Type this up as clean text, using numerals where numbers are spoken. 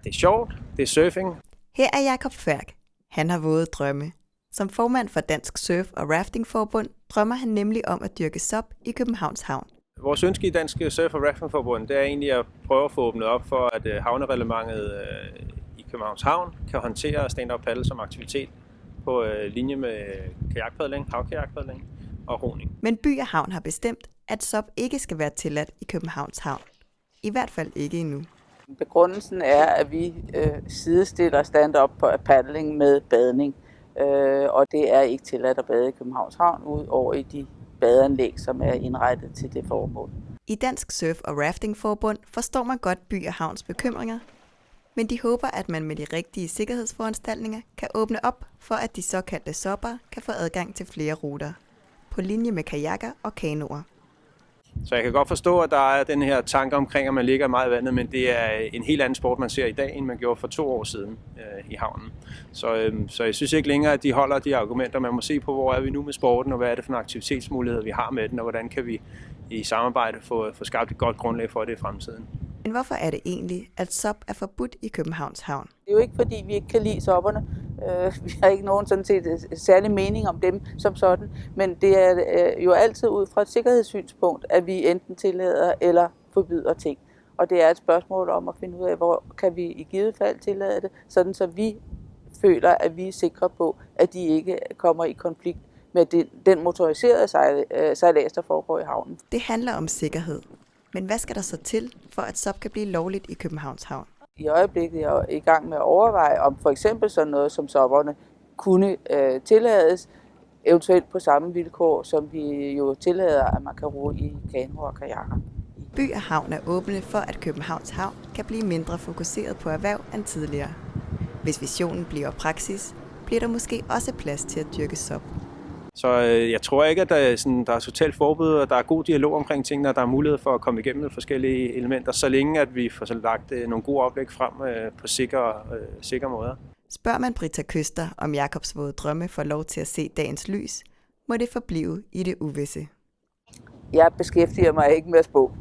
Det er sjovt, det er surfing. Her er Jakob Færk. Han har våde drømme. Som formand for Dansk Surf- og Raftingforbund drømmer han nemlig om at dyrke SUP i Københavns Havn. Vores ønske i Dansk Surf- og Raftingforbund, det er egentlig at prøve at få åbnet op for, at havnereglementet i Københavns Havn kan håndtere stand-up paddle som aktivitet på linje med kajakpadling, havkajakpadling og roning. Men By & Havn har bestemt, at SUP ikke skal være tilladt i Københavns Havn. I hvert fald ikke endnu. Begrundelsen er, at vi sidestiller stand-up paddling med badning. Og det er ikke tilladt at bade i Københavns Havn, ud over i de badeanlæg, som er indrettet til det formål. I Dansk Surf- og Raftingforbund forstår man godt By & Havns bekymringer, men de håber, at man med de rigtige sikkerhedsforanstaltninger kan åbne op for, at de såkaldte SUP'ere kan få adgang til flere ruter, på linje med kajakker og kanoer. Så jeg kan godt forstå, at der er den her tanke omkring, at man ligger meget i vandet, men det er en helt anden sport, man ser i dag, end man gjorde for 2 år siden i havnen. Så jeg synes ikke længere, at de holder de argumenter. Man må se på, hvor er vi nu med sporten, og hvad er det for en aktivitetsmulighed, vi har med den, og hvordan kan vi i samarbejde få skabt et godt grundlag for det i fremtiden. Men hvorfor er det egentlig, at SUP er forbudt i Københavns Havn? Det er jo ikke, fordi vi ikke kan lide sopperne. Vi har ikke nogen sådan set særlig mening om dem som sådan, men det er jo altid ud fra et sikkerhedssynspunkt, at vi enten tillader eller forbyder ting. Og det er et spørgsmål om at finde ud af, hvor kan vi i givet fald tillade det, sådan så vi føler, at vi er sikre på, at de ikke kommer i konflikt med den motoriserede sejlads, der foregår i havnen. Det handler om sikkerhed. Men hvad skal der så til, for at SUP kan blive lovligt i Københavns Havn? I øjeblikket er jeg i gang med at overveje, om for eksempel sådan noget som SUP'erne kunne tillades, eventuelt på samme vilkår, som vi jo tillader, at man kan ro i kanoer og kajakker. By & Havn er åbne for, at Københavns Havn kan blive mindre fokuseret på erhverv end tidligere. Hvis visionen bliver praksis, bliver der måske også plads til at dyrke SUP. Så jeg tror ikke, at der er totalt forbud, og der er god dialog omkring tingene, og der er mulighed for at komme igennem med forskellige elementer, så længe at vi får lagt nogle gode oplæg frem på sikre måder. Spørger man Britta Køster, om Jakobs våde drømme får lov til at se dagens lys, må det forblive i det uvisse. Jeg beskæftiger mig ikke med at spå.